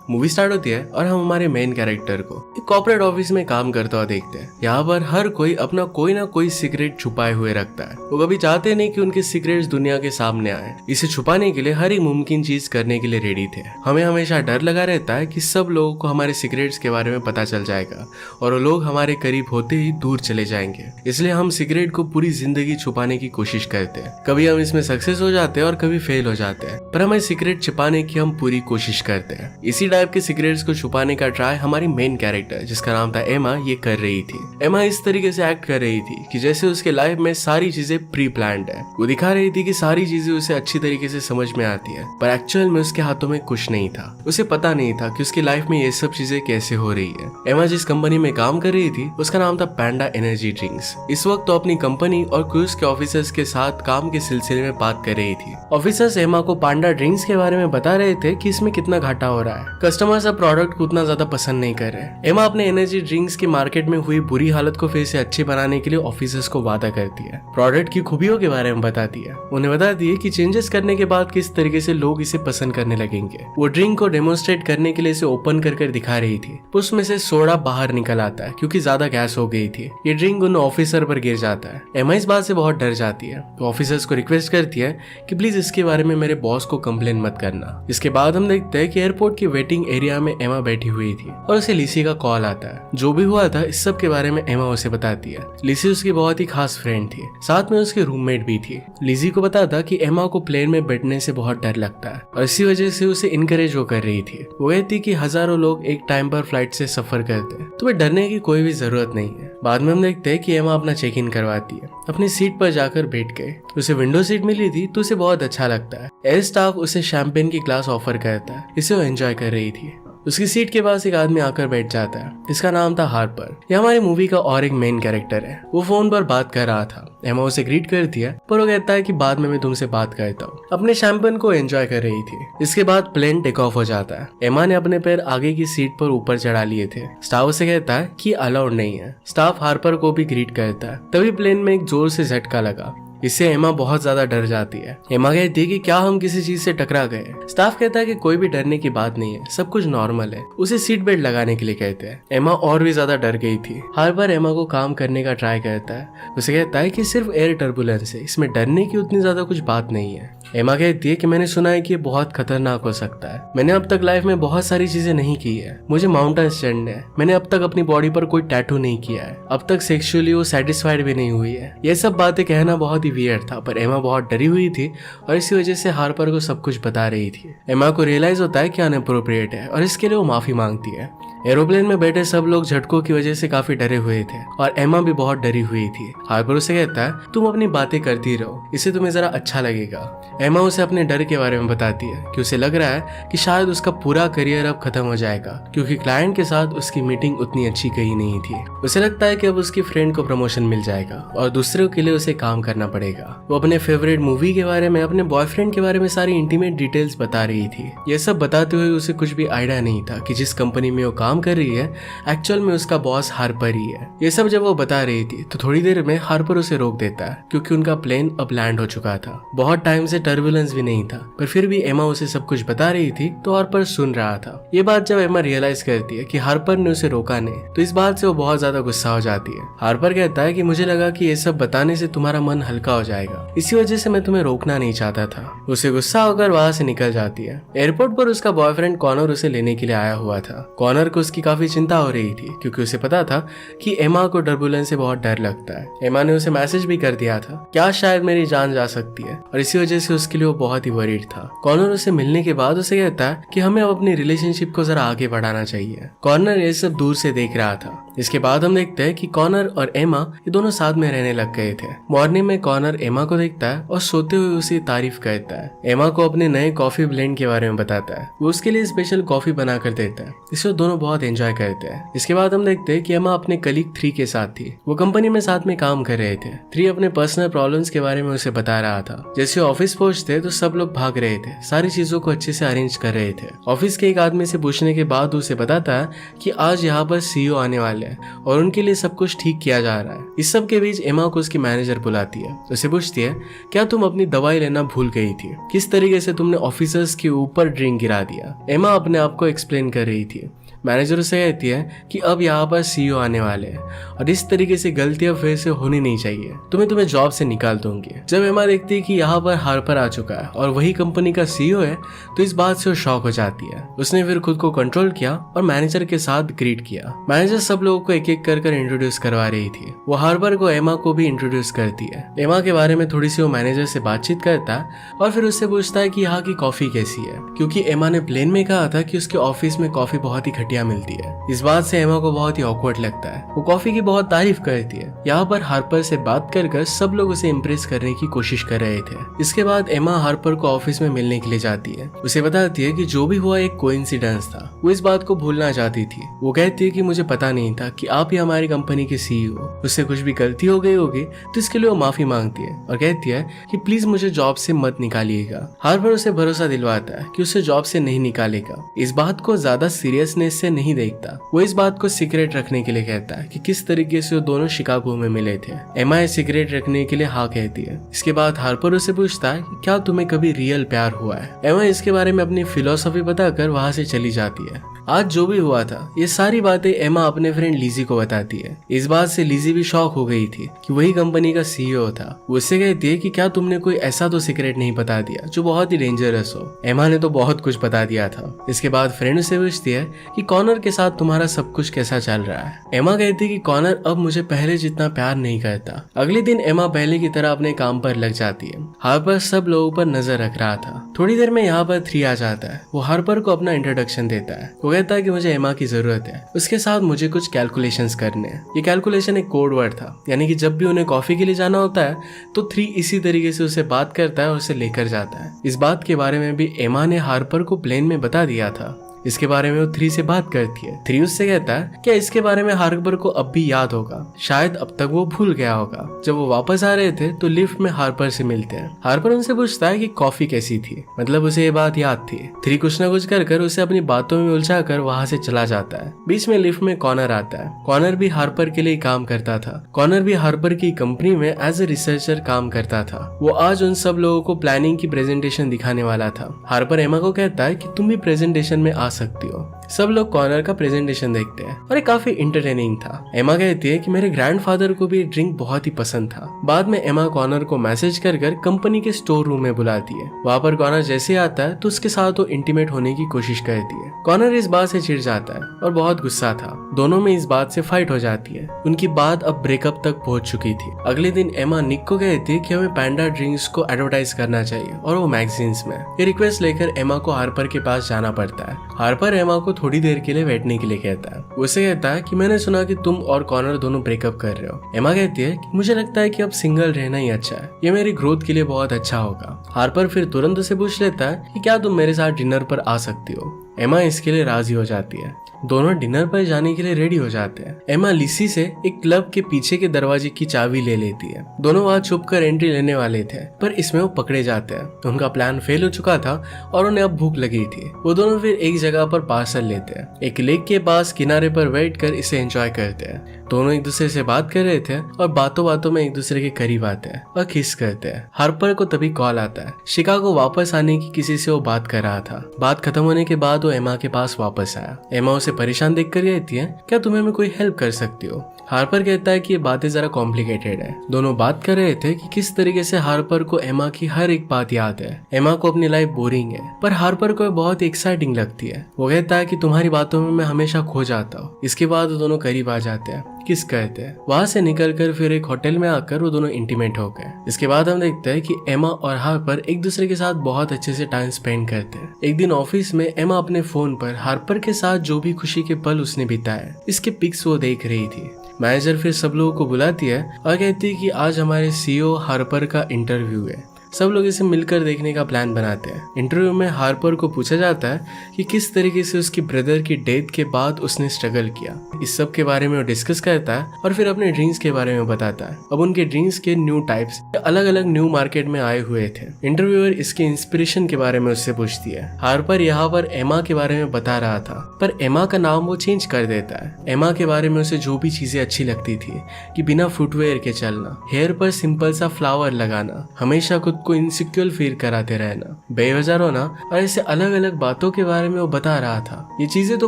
Movie start होती है और हम हमारे मेन कैरेक्टर को एक कॉर्पोरेट ऑफिस में काम करता हुआ देखते हैं। यहाँ पर हर कोई अपना कोई ना कोई सीक्रेट छुपाए हुए रखता है। वो कभी चाहते नहीं कि उनके सीक्रेट्स दुनिया के सामने आए। इसे छुपाने के लिए हर एक मुमकिन चीज करने के लिए रेडी थे। हमें हमेशा डर लगा रहता है कि सब लोगों को हमारे सीक्रेट्स के बारे में पता चल जाएगा और वो लोग हमारे करीब होते ही दूर चले जाएंगे। इसलिए हम सीक्रेट को पूरी जिंदगी छुपाने की कोशिश करते हैं। कभी हम इसमें सक्सेस हो जाते हैं और कभी फेल हो जाते हैं, पर हमें सीक्रेट छिपाने की हम पूरी कोशिश करते हैं। इसी टाइप के सीक्रेट्स को छुपाने का ट्राई हमारी मेन कैरेक्टर जिसका नाम था एमा ये कर रही थी। एमा इस तरीके से एक्ट कर रही थी कि जैसे उसके लाइफ में सारी चीजें प्री प्लान्ड है। वो दिखा रही थी कि सारी चीजें उसे अच्छी तरीके से समझ में आती है, पर एक्चुअल में उसके हाथों में कुछ नहीं था। उसे पता नहीं था कि उसकी लाइफ में ये सब चीजें कैसे हो रही है। एमा जिस कंपनी में काम कर रही थी उसका नाम था पैंडा एनर्जी ड्रिंक्स। इस वक्त तो अपनी कंपनी और क्रूज के ऑफिसर्स के साथ काम के सिलसिले में बात कर रही थी। ऑफिसर्स एमा को पैंडा ड्रिंक्स के बारे में बता रहे थे कि इसमें कितना घाटा हो रहा है। कस्टमर्स अब प्रोडक्ट को उतना ज्यादा पसंद नहीं कर रहे। एमा अपने एनर्जी ड्रिंक्स की मार्केट में हुई बुरी हालत को फिर से अच्छी बनाने के लिए ऑफिसर्स को वादा करती है। प्रोडक्ट की खूबियों के बारे में बताती है। उन्हें बताती है कि चेंजेस करने के बाद किस तरीके से लोग इसे पसंद करने लगेंगे। वो ड्रिंक को डेमोन्स्ट्रेट करने के लिए इसे ओपन कर दिखा रही थी। उसमें से सोडा बाहर निकल आता है क्योंकि ज्यादा गैस हो गई थी। ये ड्रिंक उन ऑफिसर पर गिर जाता है। एमा इस बात से बहुत डर जाती है। तो ऑफिसर्स को रिक्वेस्ट करती है कि प्लीज इसके बारे में मेरे बॉस को कंप्लेन मत करना। इसके बाद हम देखते हैं कि एयरपोर्ट की वेटिंग एरिया में एमा बैठी हुई थी और उसे लिसी का कॉल आता है। जो भी हुआ था इस सब के बारे में एमा उसे बताती है। लिसी उसकी बहुत ही खास फ्रेंड थी, साथ में उसकी रूममेट भी थी। लिजी को पता था कि एमा को प्लेन में बैठने से बहुत डर लगता है और इसी वजह से उसे इनकरेज वो कर रही थी। वो कहती कि हजारों लोग एक टाइम पर फ्लाइट से सफर करते हैं, तुम्हें डरने की कोई भी जरूरत नहीं है। बाद में हम देखते हैं कि एमा अपना चेक इन करवाती है। अपनी सीट पर जाकर बैठ गए। उसे विंडो सीट मिली थी तो उसे बहुत अच्छा लगता है। एयर स्टाफ उसे शैंपेन की ग्लास ऑफर करता है। इसे वो एंजॉय कर रही थी। उसकी सीट के पास एक आदमी आकर बैठ जाता है। इसका नाम था हार्पर। यह हमारी मूवी का और एक मेन कैरेक्टर है। वो फोन पर बात कर रहा था। एमा उसे ग्रीट करती है पर वो कहता है कि बाद में मैं तुमसे बात करता हूँ। अपने शैंपेन को एंजॉय कर रही थी। इसके बाद प्लेन टेक ऑफ हो जाता है। एमा ने अपने पैर आगे की सीट पर ऊपर चढ़ा लिए थे। स्टाफ उसे कहता है कि अलाउड नहीं है। स्टाफ हार्पर को भी ग्रीट करता है। तभी प्लेन में एक जोर से झटका लगा। इससे एमा बहुत ज्यादा डर जाती है। एमा कहती है कि क्या हम किसी चीज से टकरा गए। स्टाफ कहता है कि कोई भी डरने की बात नहीं है, सब कुछ नॉर्मल है। उसे सीट बेल्ट लगाने के लिए कहते हैं। एमा और भी ज्यादा डर गई थी। हार्पर एमा को काम करने का ट्राई करता है। उसे कहता है कि सिर्फ एयर टर्बुलेंस है, इसमें डरने की उतनी ज्यादा कुछ बात नहीं है। एमा कहती है कि मैंने सुना है कि ये बहुत खतरनाक हो सकता है। मैंने अब तक लाइफ में बहुत सारी चीजें नहीं की है। मुझे माउंटेन्स चढ़ने हैं। मैंने अब तक अपनी बॉडी पर कोई टैटू नहीं किया है। अब तक सेक्सुअली वो सेटिस्फाइड भी नहीं हुई है। ये सब बातें कहना बहुत ही वियर्ड था, पर एमा बहुत डरी हुई थी और इसी वजह से हार्पर को सब कुछ बता रही थी। एमा को रियलाइज होता है कि अनअप्रोप्रिएट है और इसके लिए वो माफी मांगती है। एरोप्लेन में बैठे सब लोग झटकों की वजह से काफी डरे हुए थे और एमा भी बहुत डरी हुई थी। हार्पर उसे कहता है तुम अपनी बातें करती रहो, इससे तुम्हें जरा अच्छा लगेगा। एमा उसे अपने डर के बारे में बताती है कि उसे लग रहा है कि शायद उसका पूरा करियर अब खत्म हो जाएगा क्योंकि क्लाइंट के साथ उसकी मीटिंग उतनी अच्छी गई नहीं थी। उसे लगता है कि अब उसकी फ्रेंड को प्रमोशन मिल जाएगा और दूसरों के लिए उसे काम करना पड़ेगा। वो अपने फेवरेट मूवी के बारे में, अपने बॉयफ्रेंड के बारे में सारी इंटीमेट डिटेल्स बता रही थी। ये सब बताते हुए उसे कुछ भी आइडिया नहीं था कि जिस कंपनी में वो काम कर रही है एक्चुअल में उसका बॉस हार्पर ही है। ये सब जब वो बता रही थी तो थोड़ी देर में हार्पर उसे रोक देता है क्योंकि उनका प्लेन अब लैंड हो चुका था। बहुत टाइम से टर्बुलेंस भी नहीं था, पर फिर भी एमा उसे सब कुछ बता रही थी तो हार्पर सुन रहा था। ये बात जब एमा रियलाइज करती है कि हार्पर ने उसे रोका नहीं, तो इस बात से वो बहुत ज्यादा गुस्सा हो जाती है। हार्पर कहता है कि मुझे लगा कि ये सब बताने से तुम्हारा मन हल्का हो जाएगा, इसी वजह से मैं तुम्हें रोकना नहीं चाहता था। उसे गुस्सा होकर वहां से निकल जाती है। एयरपोर्ट पर उसका बॉयफ्रेंड कॉनर उसे लेने के लिए आया हुआ था। कॉनर को उसकी काफी चिंता हो रही थी क्योंकि उसे पता था कि एमा को टर्बुलेंस से बहुत डर लगता है। एमा ने उसे मैसेज भी कर दिया था क्या शायद मेरी जान जा सकती है और इसी वजह से उसके लिए वो बहुत ही वरीड था। कॉनर उसे मिलने के बाद उसे कहता है कि हमें अब अपनी रिलेशनशिप को जरा आगे बढ़ाना चाहिए। कॉनर ये सब दूर से देख रहा था। इसके बाद हम देखते हैं कि कॉनर और एमा ये दोनों साथ में रहने लग गए थे। मॉर्निंग में कॉनर एमा को देखता है और सोते हुए उसे तारीफ करता है। एमा को अपने नए कॉफी ब्लेंड के बारे में बताता है। वो उसके लिए स्पेशल कॉफी बना कर देता है। इससे दोनों बहुत एंजॉय करते हैं। इसके बाद हम देखते हैं कि एमा अपने कलीग 3 के साथ थी। वो कंपनी में साथ में काम कर रहे थे। 3 अपने पर्सनल प्रॉब्लम्स के बारे में उसे बता रहा था। जैसे ऑफिस पहुंचते तो सब लोग भाग रहे थे, सारी चीजों को अच्छे से अरेंज कर रहे थे। ऑफिस के एक आदमी से पूछने के बाद उसे बताता है कि आज यहाँ पर सीईओ आने वाले हैं और उनके लिए सब कुछ ठीक किया जा रहा है। इस सब के बीच एमा को उसकी मैनेजर बुलाती है। उसे पूछती है, क्या तुम अपनी दवाई लेना भूल गई थी? किस तरीके से तुमने ऑफिसर्स के ऊपर ड्रिंक गिरा दिया? एमा अपने आप को एक्सप्लेन कर रही थी। मैनेजर उसे कहती है कि अब यहाँ पर सीईओ आने वाले हैं और इस तरीके से गलतियां फिर से होनी नहीं चाहिए, तुम्हें जॉब से निकाल दूंगी। जब एमा देखती है कि यहाँ पर हार्पर आ चुका है और वही कंपनी का सीईओ है तो इस बात से वो शॉक हो जाती है। उसने फिर खुद को कंट्रोल किया और मैनेजर के साथ ग्रीट किया। मैनेजर सब लोगों को एक एक कर इंट्रोड्यूस करवा रही थी। वो हार्पर को एमा को भी इंट्रोड्यूस करती है। एमा के बारे में थोड़ी सी वो मैनेजर से बातचीत करता है और फिर उससे पूछता है कि यहाँ की कॉफी कैसी है, क्योंकि एमा ने प्लेन में कहा था कि उसके ऑफिस में कॉफी बहुत ही घटिया मिलती है। इस बात से एमा को बहुत ही ऑकवर्ड लगता है। वो कॉफी की बहुत तारीफ करती है। यहाँ पर हार्पर से बात कर सब लोग उसे इम्प्रेस करने की कोशिश कर रहे थे। इसके बाद एमा हार्पर को ऑफिस में मिलने के लिए जाती है। उसे बताती है कि जो भी हुआ एक कोइंसिडेंस था, वो इस बात को भूलना चाहती थी। वो कहती है कि मुझे पता नहीं था कि आप ही हमारी कंपनी के सीईओ, उससे कुछ भी गलती हो गई होगी तो इसके लिए वो माफी मांगती है और कहती है कि प्लीज मुझे जॉब से मत निकालिएगा। हार्पर उसे भरोसा दिलवाता है कि उसे जॉब से नहीं निकालेगा। इस बात को ज्यादा सीरियसनेस से नहीं देखता। वो इस बात को सीक्रेट रखने के लिए कहता है कि किस तरीके से वो दोनों शिकागो में मिले थे। एमा सीक्रेट रखने के लिए हाँ कहती है। इसके बाद हार्पर उसे पूछता है कि क्या तुम्हें कभी रियल प्यार हुआ है? एमा इसके बारे में अपनी फिलोसफी बताकर वहां से चली जाती है। आज जो भी हुआ था ये सारी बातें एमा अपने फ्रेंड लिजी को बताती है। इस बात से लिजी भी शॉक हो गई थी कि वही कंपनी का सीईओ था। वो उससे कहती है कि क्या तुमने कोई ऐसा तो सीक्रेट नहीं बता दिया जो बहुत ही डेंजरस हो? एमा ने तो बहुत कुछ बता दिया था। इसके बाद फ्रेंड से पूछती है कि कॉनर के साथ तुम्हारा सब कुछ कैसा चल रहा है? एमा कहती है कि कॉनर अब मुझे पहले जितना प्यार नहीं करता। अगले दिन एमा पहले की तरह अपने काम पर लग जाती है। हार्पर सब लोगों पर नजर रख रहा था। थोड़ी देर में यहाँ पर 3 आ जाता है। वो हार्पर को अपना इंट्रोडक्शन देता है। वो कहता है कि मुझे एमा की जरूरत है, उसके साथ मुझे कुछ कैलकुलेशंस करने हैं। ये कैलकुलेशन एक कोड वर्ड था, यानी कि जब भी उन्हें कॉफी के लिए जाना होता है तो 3 इसी तरीके से उसे बात करता है और उसे लेकर जाता है। इस बात के बारे में भी एमा ने हार्पर को प्लेन में बता दिया था। इसके बारे में वो 3 से बात करती है। 3 उससे कहता है क्या इसके बारे में हार्पर को अब भी याद होगा? शायद अब तक वो भूल गया होगा। जब वो वापस आ रहे थे तो लिफ्ट में हार्पर से मिलते हैं। हार्पर उनसे पूछता है कि कॉफी कैसी थी, मतलब उसे ये बात याद थी। 3 कुछ न कुछ कर उसे अपनी बातों में उलझा कर वहाँ से चला जाता है। बीच में लिफ्ट में कॉनर आता है। कॉनर भी हार्पर के लिए काम करता था। कॉनर भी हार्पर की कंपनी में एज ए रिसर्चर काम करता था। वो आज उन सब लोगों को प्लानिंग की प्रेजेंटेशन दिखाने वाला था। हार्पर एमा को कहता है कि तुम भी प्रेजेंटेशन में आ सकती हो। सब लोग कॉनर का प्रेजेंटेशन देखते हैं और ये काफी इंटरटेनिंग था। एमा कहती है कि मेरे ग्रैंडफादर को भी ड्रिंक बहुत ही पसंद था। बाद में एमा कॉनर को मैसेज कर कंपनी के स्टोर रूम में बुलाती है। वहाँ पर कॉनर जैसे आता है तो उसके साथ वो इंटीमेट होने की कोशिश करती है। कॉनर इस बात से चिढ़ जाता है और बहुत गुस्सा था। दोनों में इस बात से फाइट हो जाती है। उनकी बात अब ब्रेकअप तक पहुंच चुकी थी। अगले दिन एमा निक को कहती है कि हमें पैंडा ड्रिंक्स को एडवर्टाइज करना चाहिए और वो मैगजीन्स में। ये रिक्वेस्ट लेकर एमा को हार्पर के पास जाना पड़ता है। हार्पर एमा को थोड़ी देर के लिए बैठने के लिए कहता है। उसे कहता है कि मैंने सुना कि तुम और कॉनर दोनों ब्रेकअप कर रहे हो। एमा कहती है कि मुझे लगता है कि अब सिंगल रहना ही अच्छा है, ये मेरी ग्रोथ के लिए बहुत अच्छा होगा। हार्पर फिर तुरंत उसे पूछ लेता है कि क्या तुम मेरे साथ डिनर पर आ सकती हो? एमा इसके लिए राजी हो जाती है। दोनों डिनर पर जाने के लिए रेडी हो जाते हैं। एमा लिसी से एक क्लब के पीछे के दरवाजे की चाबी ले लेती है। दोनों वहां छुपकर एंट्री लेने वाले थे, पर इसमें वो पकड़े जाते हैं। उनका प्लान फेल हो चुका था और उन्हें अब भूख लगी थी। वो दोनों फिर एक जगह पर पार्सल लेते हैं। एक लेक के पास किनारे पर बैठ कर इसे एंजॉय करते हैं। दोनों एक दूसरे से बात कर रहे थे और बातों बातों में एक दूसरे के करीब आते हैं और किस करते हैं। हार्पर को तभी कॉल आता है। शिकागो वापस आने की किसी से वो बात कर रहा था। बात खत्म होने के बाद वो एमा के पास वापस आया। एमा उसे परेशान देख कर कहती है, क्या तुम्हें मैं कोई हेल्प कर सकती हो? हार्पर कहता है कि ये बातें जरा कॉम्प्लिकेटेड है। दोनों बात कर रहे थे कि किस तरीके से हार्पर को एमा की हर एक बात याद है। एमा को अपनी लाइफ बोरिंग है, पर हार्पर को बहुत एक्साइटिंग लगती है। वो कहता है कि तुम्हारी बातों में मैं हमेशा खो जाता हूँ। इसके बाद वो दोनों करीब आ जाते हैं, किस कहते हैं। वहां से निकलकर फिर एक होटल में आकर वो दोनों इंटीमेट हो गए। इसके बाद हम देखते हैं कि एमा और हार्पर एक दूसरे के साथ बहुत अच्छे से टाइम स्पेंड करते हैं। एक दिन ऑफिस में एमा अपने फोन पर हार्पर के साथ जो भी खुशी के पल उसने बिताए इसके पिक्स वो देख रही थी। मैनेजर फिर सब लोगों को बुलाती है और कहती है कि आज हमारे सीईओ हार्पर का इंटरव्यू है। सब लोग इसे मिलकर देखने का प्लान बनाते हैं। इंटरव्यू में हार्पर को पूछा जाता है कि किस तरीके से उसकी ब्रदर की डेथ के बाद उसने स्ट्रगल किया। इस सब के बारे में वो डिस्कस करता है और फिर अपने ड्रीम्स के बारे में बताता है। अब उनके ड्रीम्स के न्यू टाइप्स अलग अलग न्यू मार्केट में आए हुए थे। इंटरव्यूअर इसके इंस्पिरेशन के बारे में उससे पूछती है। हार्पर यहाँ पर एमा के बारे में बता रहा था, पर एमा का नाम वो चेंज कर देता है। एमा के बारे में उसे जो भी चीजें अच्छी लगती थी कि बिना फुटवेयर के चलना, हेयर पर सिंपल सा फ्लावर लगाना, हमेशा खुद को इनसिक्योर फील कराते रहना, बेवजह रोना और ऐसे अलग अलग बातों के बारे में वो बता रहा था। ये चीजें तो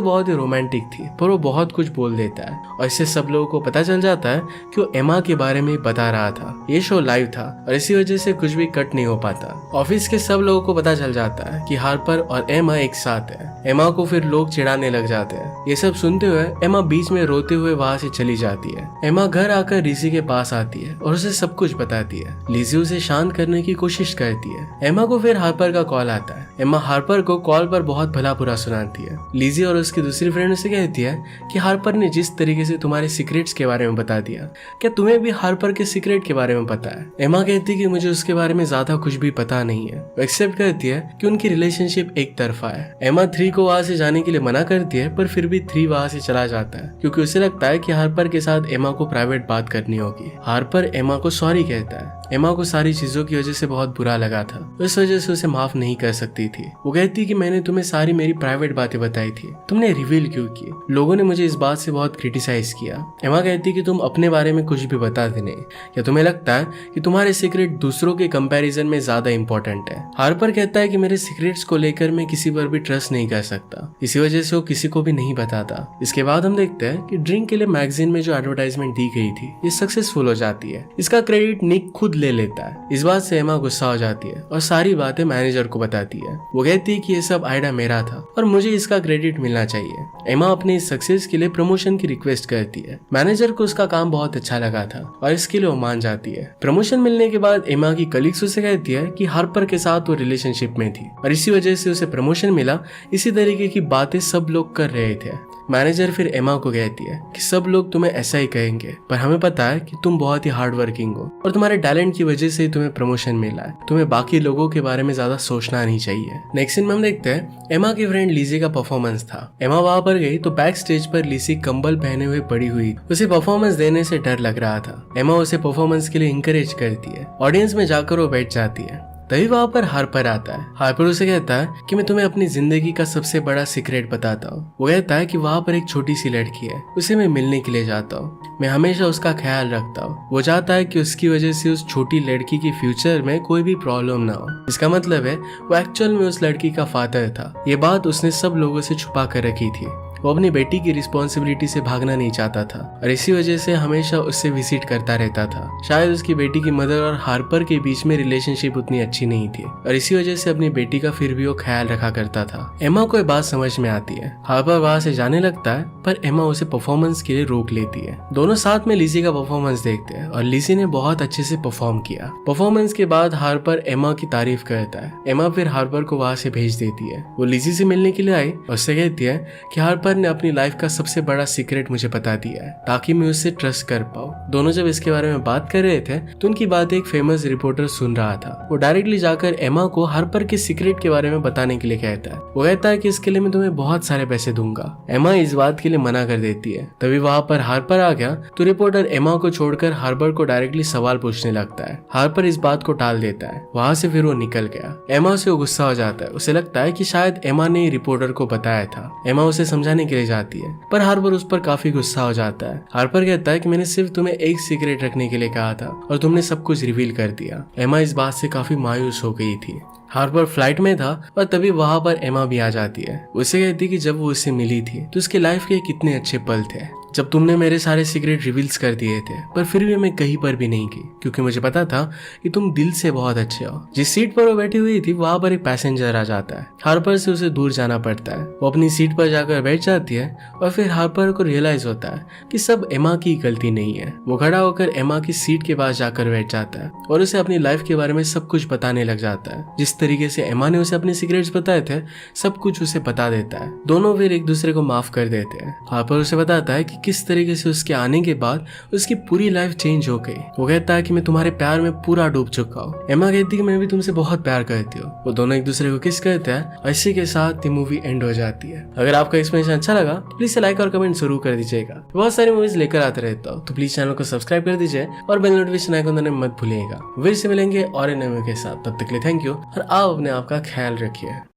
बहुत ही रोमांटिक थी, पर वो बहुत कुछ बोल देता है और इससे सब लोगों को पता चल जाता है कि वो एमा के बारे में बता रहा था। ये शो लाइव था और इसी वजह से कुछ भी कट नहीं हो पाता। ऑफिस के सब लोगों को पता चल जाता है कि हार्पर और एमा एक साथ है। एमा को फिर लोग चिढ़ाने लग जाते हैं। ये सब सुनते हुए एमा बीच में रोते हुए वहाँ से चली जाती है। एमा घर आकर लिज़ी के पास आती है और उसे सब कुछ बताती है। लिज़ी उसे शांत करने की कोशिश करती है। एमा को फिर हार्पर का कॉल आता है। एमा हार्पर को कॉल पर बहुत भला बुरा सुनाती है। लिज़ी और उसकी दूसरी फ्रेंड उसे कहती है कि हार्पर ने जिस तरीके से तुम्हारे सीक्रेट्स के बारे में बता दिया, क्या तुम्हें भी हार्पर के सीक्रेट के बारे में पता है? एमा कहती है कि मुझे उसके बारे में ज्यादा कुछ भी पता नहीं है। वो एक्सेप्ट करती है कि उनकी रिलेशनशिप एक तरफा है। एमा 3 को वहां से जाने के लिए मना करती है, पर फिर भी 3 वहां से चला जाता है क्योंकि उसे लगता है कि हार्पर के साथ एमा को प्राइवेट बात करनी होगी। हार्पर एमा को सॉरी कहता है। एमा को सारी चीजों की वजह से बहुत बुरा लगा था, इस वजह से उसे माफ नहीं कर सकती थी। वो कहती कि मैंने तुम्हें सारी मेरी प्राइवेट बातें बताई थी, तुमने रिवील क्यों की? लोगों ने मुझे इस बात से बहुत क्रिटिसाइज किया। एमा कहती कि तुम अपने बारे में कुछ भी बताते नहीं, या तुम्हें लगता है कि तुम्हारे सीक्रेट दूसरों के कंपैरिजन में ज्यादा इंपॉर्टेंट है। हार्पर कहता है कि मेरे सीक्रेट्स को लेकर मैं किसी पर भी ट्रस्ट नहीं कर सकता, इसी वजह से वो किसी को भी नहीं बताता। इसके बाद हम देखते हैं कि ड्रिंक के लिए मैगजीन में जो एडवर्टाइजमेंट दी गई थी ये सक्सेसफुल हो जाती है। इसका क्रेडिट निक खुद ले लेता है। इस बात से एमा गुस्सा हो जाती है और सारी बातें मैनेजर को बताती है। वो कहती है कि ये सब आइडिया मेरा था और मुझे इसका क्रेडिट मिलना चाहिए। एमा अपनी सक्सेस के लिए प्रमोशन की रिक्वेस्ट करती है। मैनेजर को उसका काम बहुत अच्छा लगा था और इसके लिए वो मान जाती है। प्रमोशन मिलने के बाद एमा की कलीग्स उसे कहती है कि हार्पर के साथ वो रिलेशनशिप में थी और इसी वजह से उसे प्रमोशन मिला। इसी तरीके की बातें सब लोग कर रहे थे। मैनेजर फिर एमा को कहती है कि सब लोग तुम्हें ऐसा ही कहेंगे, पर हमें पता है कि तुम बहुत ही हार्ड वर्किंग हो और तुम्हारे टैलेंट की वजह से ही तुम्हें प्रमोशन मिला है। तुम्हें बाकी लोगों के बारे में ज्यादा सोचना नहीं चाहिए। नेक्स्ट सीन में हम देखते हैं एमा की फ्रेंड लिज़ी का परफॉर्मेंस था। एमा वहां पर गई तो बैक स्टेज पर लिज़ी कंबल पहने हुए पड़ी हुई। उसे परफॉर्मेंस देने से डर लग रहा था। एमा उसे परफॉर्मेंस के लिए इंकरेज करती है। ऑडियंस में जाकर वो बैठ जाती है। तभी वहां पर हार्पर आता है। हार्पर उसे कहता है कि मैं तुम्हें अपनी जिंदगी का सबसे बड़ा सीक्रेट बताता हूँ। वो कहता है कि वहां पर एक छोटी सी लड़की है, उसे मैं मिलने के लिए जाता हूँ। मैं हमेशा उसका ख्याल रखता हूँ। वो चाहता है कि उसकी वजह से उस छोटी लड़की की फ्यूचर में कोई भी प्रॉब्लम ना हो। इसका मतलब है वो एक्चुअल में उस लड़की का फादर था। ये बात उसने सब लोगों से छुपा कर रखी थी। वो अपनी बेटी की रिस्पॉन्सिबिलिटी से भागना नहीं चाहता था और इसी वजह से हमेशा उससे विजिट करता रहता था। शायद उसकी बेटी की मदर और हार्पर के बीच में रिलेशनशिप उतनी अच्छी नहीं थी और इसी वजह से अपनी बेटी का फिर भी वो ख्याल रखा करता था। एमा को ये बात समझ में आती है। हार्पर वहां से जाने लगता है, पर एमा उसे परफॉर्मेंस के लिए रोक लेती है। दोनों साथ में लिज़ी का परफॉर्मेंस देखते हैं और लिज़ी ने बहुत अच्छे से परफॉर्म किया। परफॉर्मेंस के बाद हार्पर एमा की तारीफ करता है। एमा फिर हार्पर को वहां से भेज देती है। वो लिज़ी से मिलने के लिए आई और उससे कहती है कि हार्पर ने अपनी लाइफ का सबसे बड़ा सीक्रेट मुझे बता दिया है ताकि मैं उससे ट्रस्ट कर पाऊं। दोनों जब इसके बारे में बात कर रहे थे तो उनकी बात एक फेमस रिपोर्टर सुन रहा था। वो डायरेक्टली जाकर एमा को हार्पर के सीक्रेट के बारे में बताने के लिए कहता है। वो कहता है कि इसके लिए मैं तुम्हें बहुत सारे पैसे दूंगा। एमा इस बात के लिए मना कर देती है। तभी वहां पर हार्पर आ गया तो रिपोर्टर एमा को छोड़कर हार्पर को डायरेक्टली सवाल पूछने लगता है। हार्पर इस बात को टाल देता है। वहां से फिर वो निकल गया। एमा से गुस्सा हो जाता है। उसे लगता है कि शायद एमा ने रिपोर्टर को बताया था। एमा उसे समझाने के लिए जाती है, पर हार्पर उस पर काफी गुस्सा हो जाता है। हार्पर कहता है कि मैंने सिर्फ तुम्हें एक सीक्रेट रखने के लिए कहा था और तुमने सब कुछ रिवील कर दिया। एमा इस बात से काफी मायूस हो गई थी। हार्पर फ्लाइट में था और तभी वहां पर एमा भी आ जाती है। उसे कहती कि जब वो उससे मिली थी तो उसके लाइफ के कितने अच्छे पल थे, जब तुमने मेरे सारे सीक्रेट रिवील्स कर दिए थे, पर फिर भी मैं कहीं पर भी नहीं की क्योंकि मुझे पता था कि तुम दिल से बहुत अच्छे हो। जिस सीट पर वो बैठी हुई थी वहां पर एक पैसेंजर आ जाता है। हार्पर से उसे दूर जाना पड़ता है। वो अपनी सीट पर जाकर बैठ जाती है और फिर हार्पर को रियलाइज होता है कि सब एमा की गलती नहीं है। वो खड़ा होकर एमा की सीट के पास जाकर बैठ जाता है और उसे अपनी लाइफ के बारे में सब कुछ बताने लग जाता है। जिस तरीके से एमा ने उसे अपने सीक्रेट्स बताए थे सब कुछ उसे बता देता है। दोनों फिर एक दूसरे को माफ कर देते हैं। हार्पर उसे बताता है कि किस तरीके से उसके आने के बाद उसकी पूरी लाइफ चेंज हो गई। वो कहता है कि मैं तुम्हारे प्यार में पूरा डूब चुका हूँ। एमा कहती है कि मैं भी तुमसे बहुत प्यार करती हूँ। वो दोनों एक दूसरे को किस करते हैं और इसी के साथ ये मूवी एंड हो जाती है। अगर आपका एक्सप्लेनेशन अच्छा लगा तो प्लीज लाइक और कमेंट जरूर कर दीजिएगा। बहुत सारी मूवीज लेकर आते रहता हूँ, तो प्लीज चैनल को सब्सक्राइब कर दीजिए और बेल नोटिफिकेशन आइकन दबाना मत भूलिएगा। फिर से मिलेंगे और नए के साथ, तब तक के लिए थैंक यू और आप अपने आप का ख्याल रखिए।